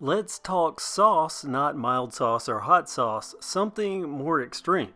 Let's talk sauce, not mild sauce or hot sauce, something more extreme.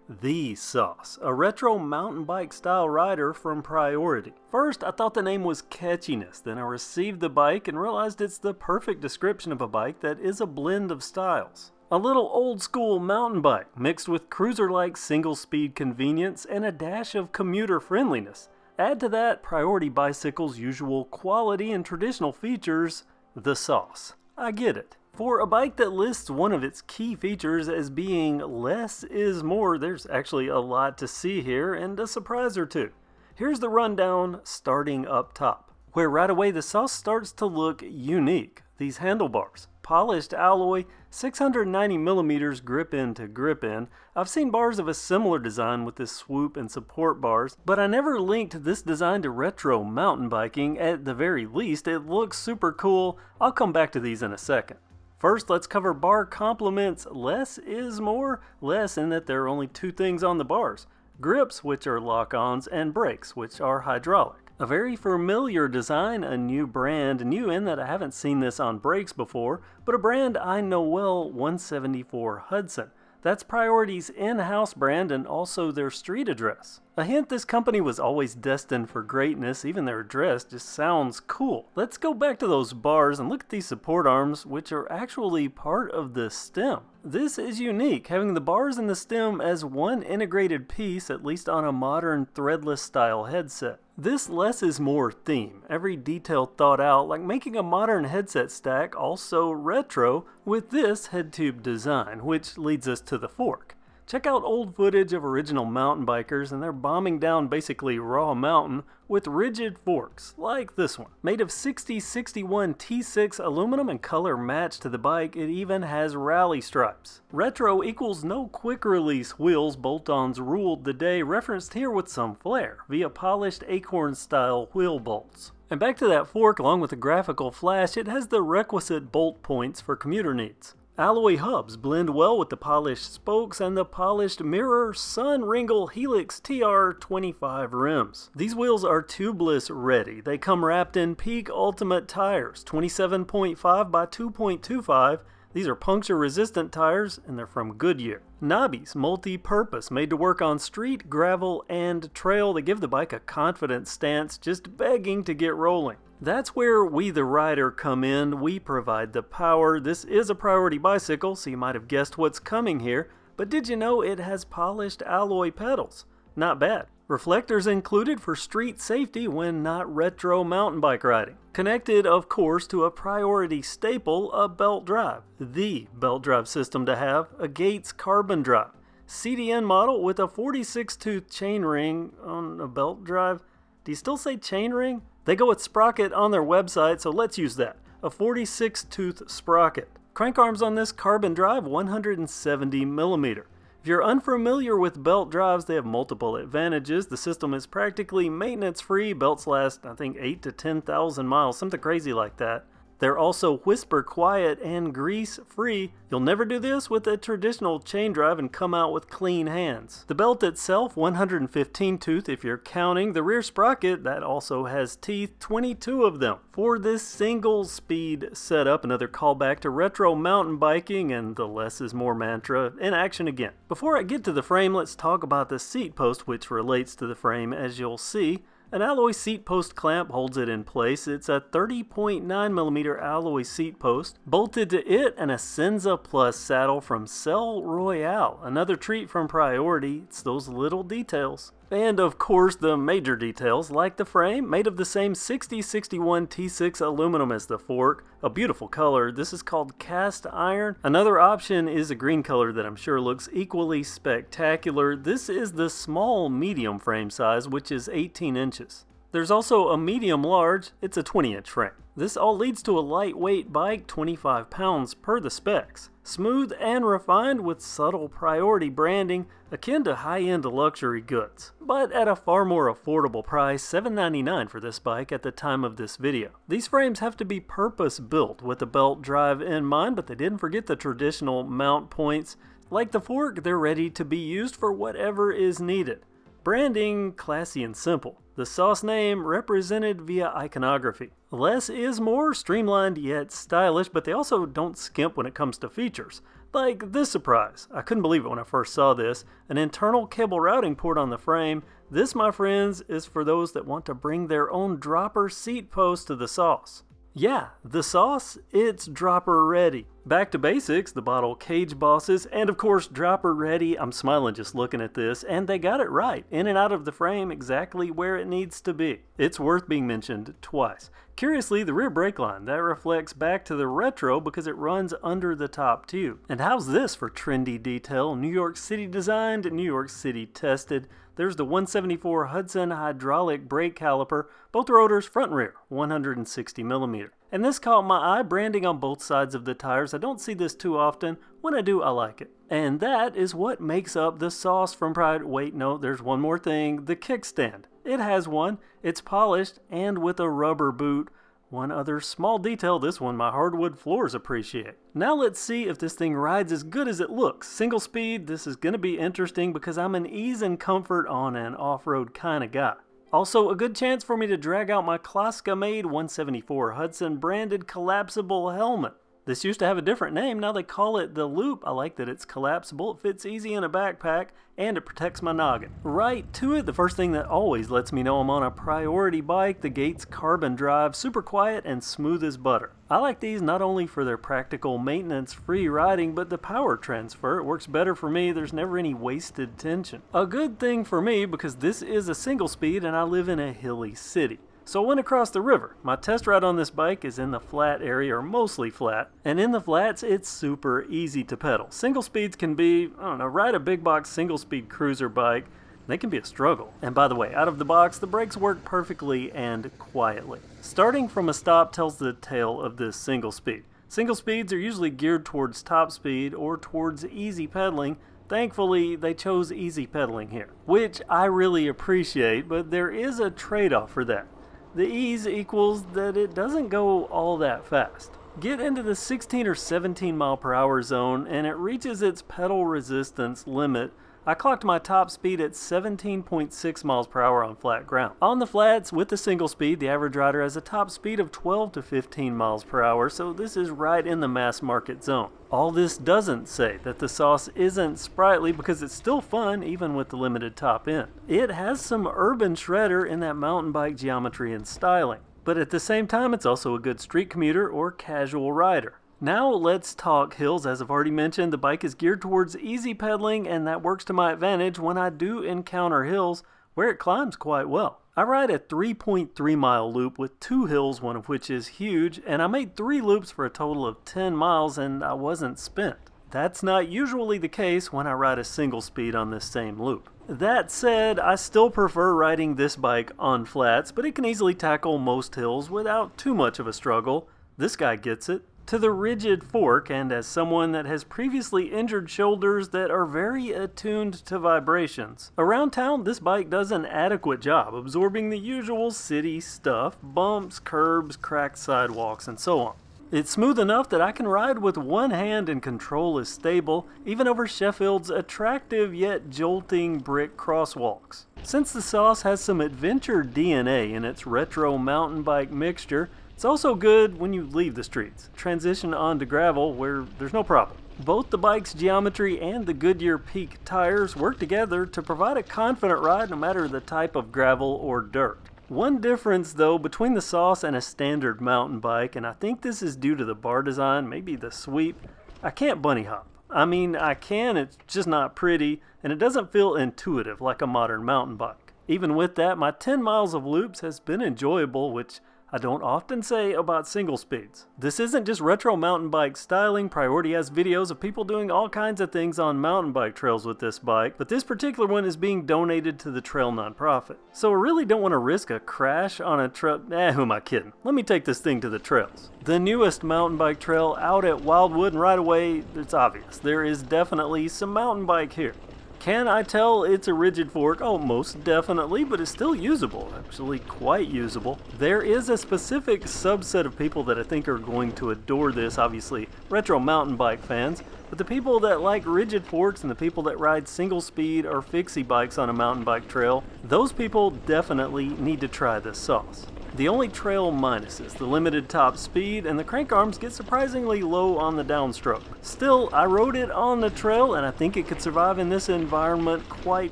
The Sauce, a retro mountain bike style rider from Priority. First, I thought the name was catchiness, then I received the bike and realized it's the perfect description of a bike that is a blend of styles. A little old school mountain bike mixed with cruiser-like single speed convenience and a dash of commuter friendliness. Add to that Priority bicycle's usual quality and traditional features, the sauce. I get it. For a bike that lists one of its key features as being less is more, there's actually a lot to see here and a surprise or two. Here's the rundown starting up top, where right away the sauce starts to look unique. These handlebars, polished alloy, 690mm grip in to grip in. I've seen bars of a similar design with this swoop and support bars, but I never linked this design to retro mountain biking. At the very least, it looks super cool. I'll come back to these in a second. First, let's cover bar complements. Less is more. Less in that there are only two things on the bars. Grips, which are lock-ons, and brakes, which are hydraulic. A very familiar design, a new brand, new in that I haven't seen this on brakes before, but a brand I know well, 174 Hudson. That's Priority's in-house brand and also their street address. A hint this company was always destined for greatness, even their address just sounds cool. Let's go back to those bars and look at these support arms, which are actually part of the stem. This is unique, having the bars and the stem as one integrated piece, at least on a modern threadless style headset. This less is more theme, every detail thought out, like making a modern headset stack, also retro, with this head tube design, which leads us to the fork. Check out old footage of original mountain bikers and they're bombing down basically raw mountain with rigid forks, like this one. Made of 6061 T6 aluminum and color matched to the bike, it even has rally stripes. Retro equals no quick release wheels, bolt-ons ruled the day, referenced here with some flair, via polished acorn style wheel bolts. And back to that fork, along with the graphical flash, it has the requisite bolt points for commuter needs. Alloy hubs blend well with the polished spokes and the polished mirror Sun Ringle Helix TR25 rims. These wheels are tubeless ready. They come wrapped in Peak Ultimate tires, 27.5 by 2.25. These are puncture resistant tires and they're from Goodyear. Knobbies, multi-purpose, made to work on street, gravel, and trail. They give the bike a confident stance, just begging to get rolling. That's where we the rider come in. We provide the power. This is a Priority bicycle, so you might have guessed what's coming here, but did you know it has polished alloy pedals? Not bad. Reflectors included for street safety when not retro mountain bike riding. Connected, of course, to a Priority staple, a belt drive. The belt drive system to have, a Gates carbon drive. CDN model with a 46-tooth chainring on a belt drive. Do you still say chainring? They go with sprocket on their website, so let's use that. A 46-tooth sprocket. Crank arms on this carbon drive, 170mm. If you're unfamiliar with belt drives, they have multiple advantages. The system is practically maintenance-free. Belts last, I think, 8,000 to 10,000 miles, something crazy like that. They're also whisper quiet and grease free. You'll never do this with a traditional chain drive and come out with clean hands. The belt itself, 115 tooth if you're counting. The rear sprocket, that also has teeth, 22 of them. For this single speed setup, another callback to retro mountain biking and the less is more mantra in action again. Before I get to the frame, let's talk about the seat post, which relates to the frame as you'll see. An alloy seat post clamp holds it in place. It's a 30.9mm alloy seat post. Bolted to it, an Ascenza Plus saddle from Cell Royale. Another treat from Priority. It's those little details. And of course the major details, like the frame, made of the same 6061 T6 aluminum as the fork. A beautiful color. This is called cast iron. Another option is a green color that I'm sure looks equally spectacular. This is the small medium frame size, which is 18 inches. There's also a medium large, it's a 20-inch frame. This all leads to a lightweight bike, 25 pounds per the specs. Smooth and refined with subtle Priority branding, akin to high-end luxury goods. But at a far more affordable price, $799 for this bike at the time of this video. These frames have to be purpose-built with the belt drive in mind, but they didn't forget the traditional mount points. Like the fork, they're ready to be used for whatever is needed. Branding, classy and simple. The sauce name represented via iconography. Less is more, streamlined yet stylish, but they also don't skimp when it comes to features. Like this surprise. I couldn't believe it when I first saw this. An internal cable routing port on the frame. This, my friends, is for those that want to bring their own dropper seat post to the sauce. Yeah, the sauce, it's dropper ready. Back to basics, the bottle cage bosses, and of course dropper ready. I'm smiling just looking at this, and they got it right. In and out of the frame exactly where it needs to be. It's worth being mentioned twice. Curiously, the rear brake line, that reflects back to the retro because it runs under the top tube. And how's this for trendy detail? New York City designed, New York City tested. There's the 174 Hudson hydraulic brake caliper, both rotors front and rear, 160mm. And this caught my eye, branding on both sides of the tires. I don't see this too often. When I do, I like it. And that is what makes up the sauce from Pride. Wait, no, there's one more thing, the kickstand. It has one, it's polished, and with a rubber boot. One other small detail, this one my hardwood floors appreciate. Now let's see if this thing rides as good as it looks. Single speed, this is going to be interesting because I'm an ease and comfort on an off-road kind of guy. Also, a good chance for me to drag out my Klaska-made 174 Hudson branded collapsible helmet. This used to have a different name, now they call it the Loop. I like that it's collapsible, it fits easy in a backpack, and it protects my noggin. Right to it, the first thing that always lets me know I'm on a priority bike, the Gates Carbon Drive, super quiet and smooth as butter. I like these not only for their practical maintenance-free riding, but the power transfer. It works better for me, there's never any wasted tension. A good thing for me because this is a single speed and I live in a hilly city. So I went across the river. My test ride on this bike is in the flat area, or mostly flat, and in the flats it's super easy to pedal. Single speeds can be, I don't know, ride a big box single speed cruiser bike, they can be a struggle. And by the way, out of the box, the brakes work perfectly and quietly. Starting from a stop tells the tale of this single speed. Single speeds are usually geared towards top speed or towards easy pedaling. Thankfully, they chose easy pedaling here, which I really appreciate, but there is a trade-off for that. The ease equals that it doesn't go all that fast. Get into the 16 or 17 mile per hour zone and it reaches its pedal resistance limit. I clocked my top speed at 17.6 miles per hour on flat ground. On the flats, with the single speed, the average rider has a top speed of 12 to 15 miles per hour, so this is right in the mass market zone. All this doesn't say that the sauce isn't sprightly because it's still fun even with the limited top end. It has some urban shredder in that mountain bike geometry and styling, but at the same time it's also a good street commuter or casual rider. Now let's talk hills. As I've already mentioned, the bike is geared towards easy pedaling and that works to my advantage when I do encounter hills where it climbs quite well. I ride a 3.3 mile loop with 2 hills, one of which is huge, and I made 3 loops for a total of 10 miles and I wasn't spent. That's not usually the case when I ride a single speed on this same loop. That said, I still prefer riding this bike on flats, but it can easily tackle most hills without too much of a struggle. This guy gets it. To the rigid fork, and as someone that has previously injured shoulders that are very attuned to vibrations. Around town, this bike does an adequate job absorbing the usual city stuff, bumps, curbs, cracked sidewalks, and so on. It's smooth enough that I can ride with one hand and control is stable, even over Sheffield's attractive yet jolting brick crosswalks. Since the sauce has some adventure DNA in its retro mountain bike mixture, it's also good when you leave the streets. Transition onto gravel where there's no problem. Both the bike's geometry and the Goodyear Peak tires work together to provide a confident ride no matter the type of gravel or dirt. One difference though between the sauce and a standard mountain bike, and I think this is due to the bar design, maybe the sweep, I can't bunny hop. I mean, I can, it's just not pretty, and it doesn't feel intuitive like a modern mountain bike. Even with that, my 10 miles of loops has been enjoyable, which I don't often say about single speeds. This isn't just retro mountain bike styling. Priority has videos of people doing all kinds of things on mountain bike trails with this bike, but this particular one is being donated to the trail nonprofit. So I really don't want to risk a crash on a trail. Who am I kidding? Let me take this thing to the trails. The newest mountain bike trail out at Wildwood, and right away, it's obvious. There is definitely some mountain bike here. Can I tell it's a rigid fork? Oh, most definitely, but it's still usable. Actually, quite usable. There is a specific subset of people that I think are going to adore this, obviously retro mountain bike fans, but the people that like rigid forks and the people that ride single speed or fixie bikes on a mountain bike trail, those people definitely need to try this sauce. The only trail minus is the limited top speed, and the crank arms get surprisingly low on the downstroke. Still, I rode it on the trail, and I think it could survive in this environment quite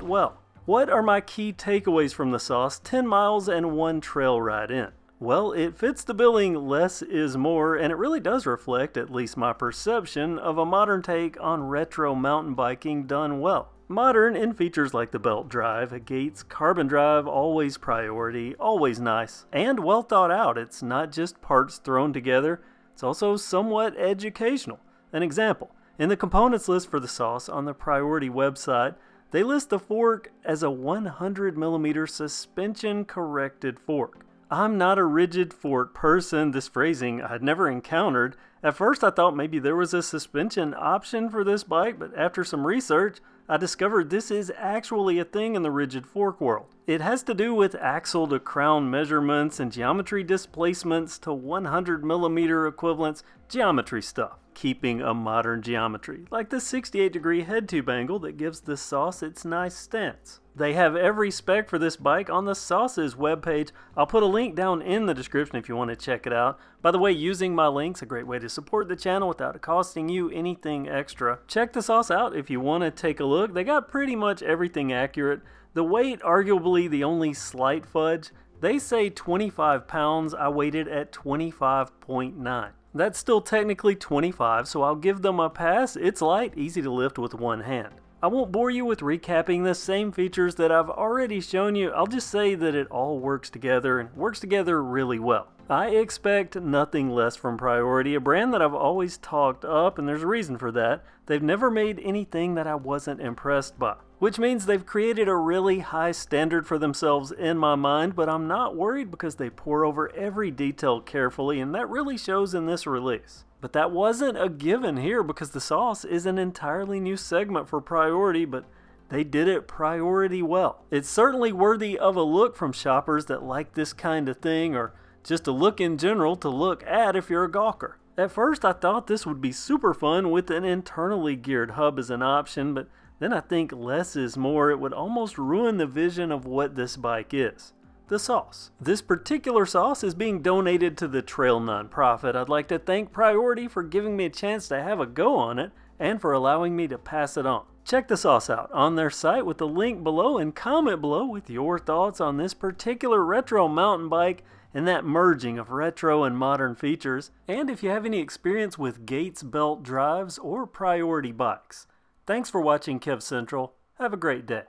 well. What are my key takeaways from the sauce 10 miles and 1 trail ride in? Well, it fits the billing less is more, and it really does reflect, at least my perception, of a modern take on retro mountain biking done well. Modern in features like the belt drive, a Gates carbon drive, always priority, always nice, and well thought out. It's not just parts thrown together, it's also somewhat educational. An example, in the components list for the sauce on the Priority website, they list the fork as a 100mm suspension corrected fork. I'm not a rigid fork person. This phrasing I'd never encountered. At first I thought maybe there was a suspension option for this bike, but after some research, I discovered this is actually a thing in the rigid fork world. It has to do with axle to crown measurements and geometry displacements to 100mm equivalents, geometry stuff. Keeping a modern geometry, like the 68-degree head tube angle that gives the sauce its nice stance. They have every spec for this bike on the Sauce's webpage. I'll put a link down in the description if you want to check it out. By the way, using my links, a great way to support the channel without it costing you anything extra. Check the Sauce out if you want to take a look. They got pretty much everything accurate. The weight, arguably the only slight fudge. They say 25 pounds. I weighed it at 25.9. That's still technically 25, so I'll give them a pass. It's light, easy to lift with one hand. I won't bore you with recapping the same features that I've already shown you. I'll just say that it all works together and works together really well. I expect nothing less from Priority, a brand that I've always talked up, and there's a reason for that. They've never made anything that I wasn't impressed by, which means they've created a really high standard for themselves in my mind, but I'm not worried because they pour over every detail carefully, and that really shows in this release. But that wasn't a given here because the sauce is an entirely new segment for Priority, but they did it Priority well. It's certainly worthy of a look from shoppers that like this kind of thing, or just a look in general to look at if you're a gawker. At first I thought this would be super fun with an internally geared hub as an option, but then I think less is more. It would almost ruin the vision of what this bike is. The sauce. This particular sauce is being donated to the Trail nonprofit. I'd like to thank Priority for giving me a chance to have a go on it and for allowing me to pass it on. Check the sauce out on their site with the link below and comment below with your thoughts on this particular retro mountain bike and that merging of retro and modern features, and if you have any experience with Gates belt drives or Priority bikes. Thanks for watching KevCentral. Have a great day.